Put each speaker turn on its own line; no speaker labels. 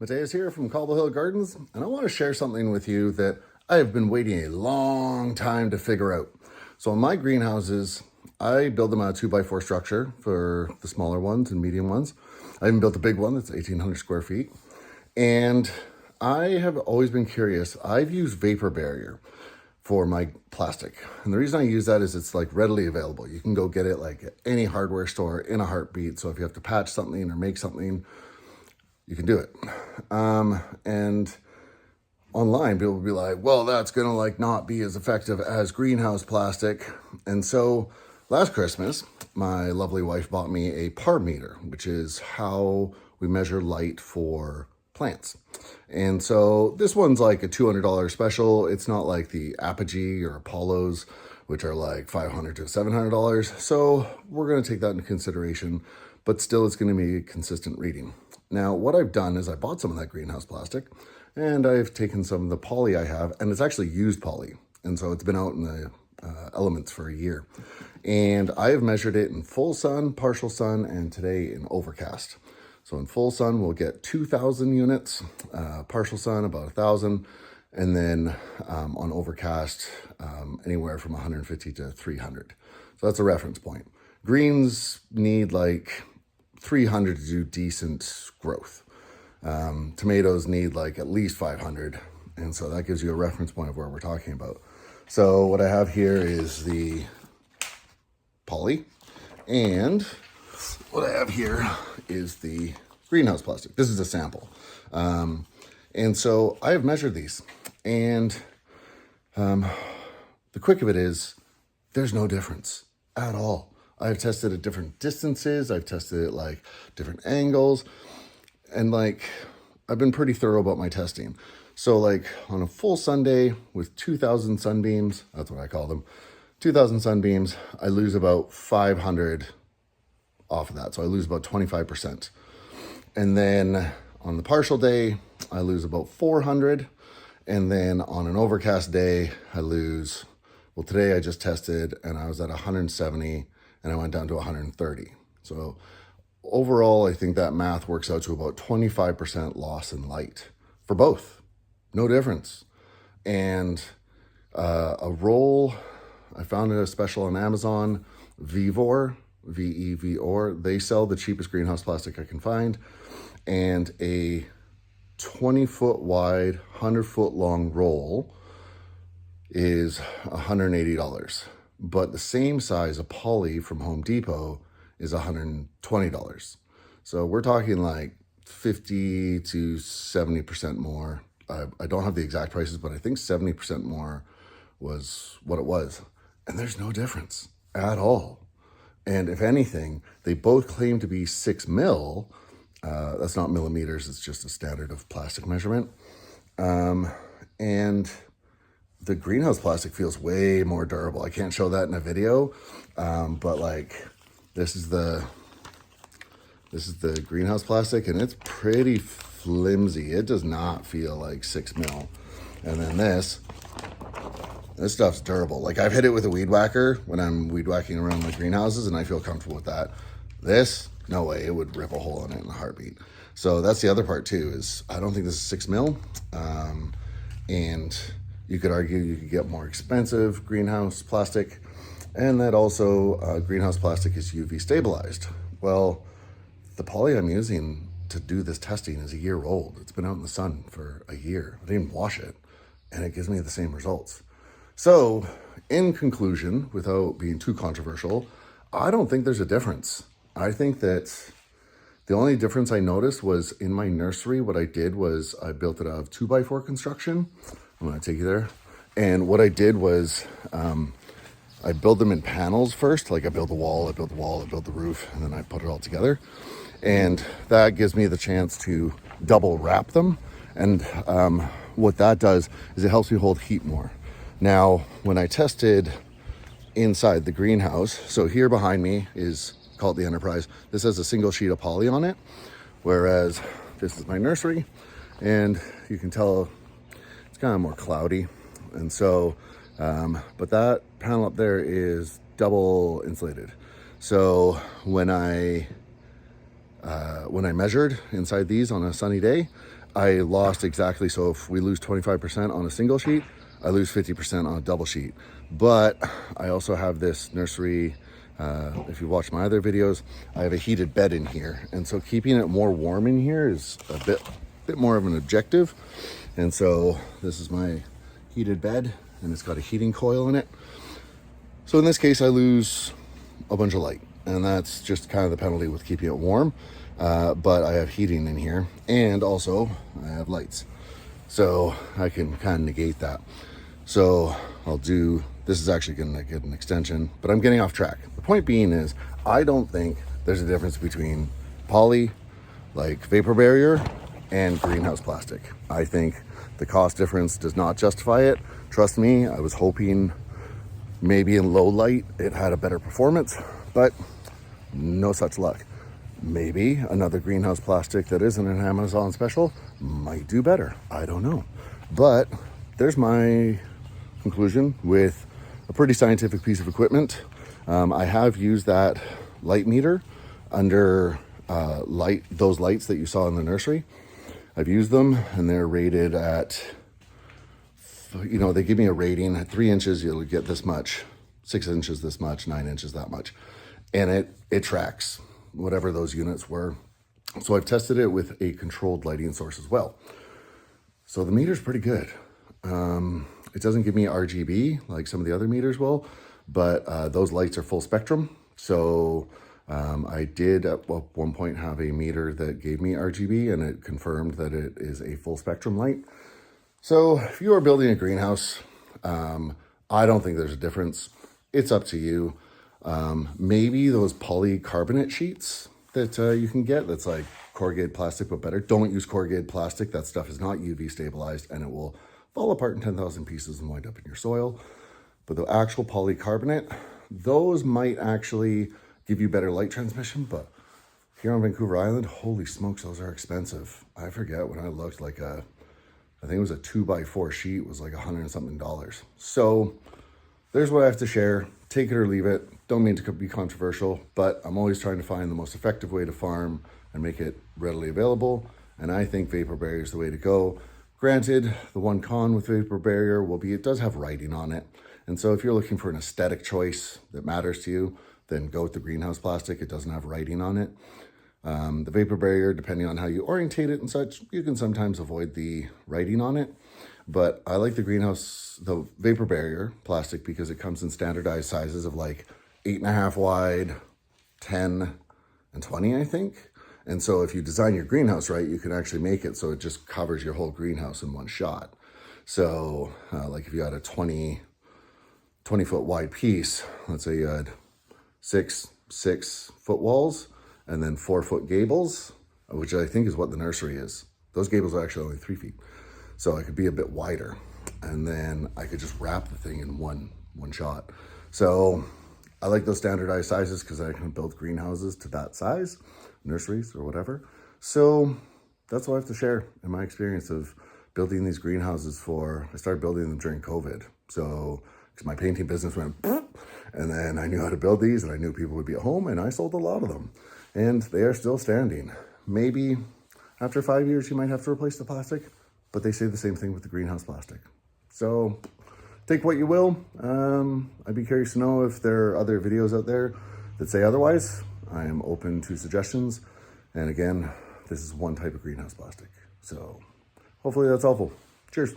Mateus here from Cobble Hill Gardens, and I want to share something with you that I have been waiting a long time to figure out. So in my greenhouses, I build them out of 2x4 structure for the smaller ones and medium ones. I even built a big one that's 1,800 square feet. And I have always been curious. I've used vapor barrier for my plastic. And the reason I use that is it's like readily available. You can go get it like at any hardware store in a heartbeat. So if you have to patch something or make something, you can do it. And online, people will be like, well, that's gonna like not be as effective as greenhouse plastic. And so last Christmas, my lovely wife bought me a par meter, which is how we measure light for plants. And so this one's like a $200 special. It's not like the Apogee or Apollos, which are like $500 to $700. So we're gonna take that into consideration, but still it's gonna be a consistent reading. Now, what I've done is I bought some of that greenhouse plastic and I've taken some of the poly I have, and it's actually used poly. And so it's been out in the elements for a year. And I have measured it in full sun, partial sun, and today in overcast. So in full sun, we'll get 2,000 units, partial sun, about 1,000. And then on overcast, anywhere from 150 to 300. So that's a reference point. Greens need like 300 to do decent growth. Tomatoes need like at least 500. And so that gives you a reference point of where we're talking about. So what I have here is the poly, and what I have here is the greenhouse plastic. This is a sample. And so I have measured these, and the quick of it is there's no difference at all. I've tested at different distances. I've tested it like different angles. And like, I've been pretty thorough about my testing. So like on a full Sunday with 2,000 sunbeams, that's what I call them, 2,000 sunbeams, I lose about 500 off of that. So I lose about 25%. And then on the partial day, I lose about 400. And then on an overcast day, I lose, well, today I just tested and I was at 170 and I went down to 130. So overall, I think that math works out to about 25% loss in light for both. No difference. And a roll, I found it a special on Amazon, Vevor, V-E-V-O-R. They sell the cheapest greenhouse plastic I can find. And a 20-foot wide, 100-foot long roll is $180. But the same size of poly from Home Depot is $120. So we're talking like 50 to 70% more. I don't have the exact prices, but I think 70% more was what it was. And there's no difference at all. And if anything, they both claim to be 6 mil. That's not millimeters, it's just a standard of plastic measurement. And the greenhouse plastic feels way more durable. I can't show that in a video, but like this is the greenhouse plastic, and it's pretty flimsy. It does not feel like 6 mil. And then this stuff's durable. Like I've hit it with a weed whacker when I'm weed whacking around my greenhouses, and I feel comfortable with that. This, no way, it would rip a hole in it in a heartbeat. So that's the other part too, is I don't think this is 6 mil. And you could argue you could get more expensive greenhouse plastic, and that also greenhouse plastic is UV stabilized. Well, the poly I'm using to do this testing is a year old. It's been out in the sun for a year. I didn't even wash it, and it gives me the same results. So in conclusion, without being too controversial, I don't think there's a difference. I think that the only difference I noticed was in my nursery. What I did was I built it out of 2x4 construction. I'm gonna take you there. And what I did was I build them in panels first. Like I build the wall, I build the wall, I build the roof, and then I put it all together. And that gives me the chance to double wrap them. And what that does is it helps me hold heat more. Now, when I tested inside the greenhouse, so here behind me is called the Enterprise. This has a single sheet of poly on it, whereas this is my nursery, and you can tell it's kind of more cloudy. And so, but that panel up there is double insulated. So when I measured inside these on a sunny day, I lost exactly. So if we lose 25% on a single sheet, I lose 50% on a double sheet. But I also have this nursery. If you watch my other videos, I have a heated bed in here. And so keeping it more warm in here is a bit more of an objective. And so this is my heated bed, and it's got a heating coil in it. So in this case, I lose a bunch of light, and that's just kind of the penalty with keeping it warm. But I have heating in here, and also I have lights. So I can kind of negate that. So this is actually going to get an extension, but I'm getting off track. The point being is, I don't think there's a difference between poly, like vapor barrier, and greenhouse plastic. I think the cost difference does not justify it. Trust me, I was hoping maybe in low light it had a better performance, but no such luck. Maybe another greenhouse plastic that isn't an Amazon special might do better. I don't know. But there's my conclusion with a pretty scientific piece of equipment. I have used that light meter under those lights that you saw in the nursery. I've used them, and they're rated at, they give me a rating at 3 inches, you'll get this much, 6 inches this much, 9 inches that much. And it tracks whatever those units were. So I've tested it with a controlled lighting source as well. So the meter's pretty good. It doesn't give me RGB like some of the other meters will, but those lights are full spectrum. So I did at one point have a meter that gave me RGB, and it confirmed that it is a full spectrum light. So if you are building a greenhouse, I don't think there's a difference. It's up to you. Maybe those polycarbonate sheets that you can get, that's like corrugated plastic but better. Don't use corrugated plastic. That stuff is not UV stabilized, and it will fall apart in 10,000 pieces and wind up in your soil. But the actual polycarbonate, those might actually give you better light transmission. But here on Vancouver Island, holy smokes, those are expensive. I forget when I looked, I think it was a 2x4 sheet was like $100 and something. So there's what I have to share. Take it or leave it. Don't mean to be controversial, but I'm always trying to find the most effective way to farm and make it readily available. And I think vapor barrier is the way to go. Granted, the one con with vapor barrier will be it does have writing on it. And so if you're looking for an aesthetic choice that matters to you, then go with the greenhouse plastic. It doesn't have writing on it. The vapor barrier, depending on how you orientate it and such, you can sometimes avoid the writing on it. But I like the vapor barrier plastic because it comes in standardized sizes of like 8.5 wide, 10, and 20, I think. And so if you design your greenhouse right, you can actually make it so it just covers your whole greenhouse in one shot. So like if you had a 20 foot wide piece, let's say you had six foot walls and then 4 foot gables, which I think is what the nursery is. Those gables are actually only 3 feet. So I could be a bit wider, and then I could just wrap the thing in one shot. So I like those standardized sizes because I can build greenhouses to that size, nurseries or whatever. So that's what I have to share in my experience of building these greenhouses I started building them during COVID. So, because my painting business went, and then I knew how to build these, and I knew people would be at home, and I sold a lot of them. And they are still standing. Maybe after 5 years, you might have to replace the plastic, but they say the same thing with the greenhouse plastic. So take what you will. I'd be curious to know if there are other videos out there that say otherwise. I am open to suggestions. And again, this is one type of greenhouse plastic. So hopefully that's helpful. Cheers.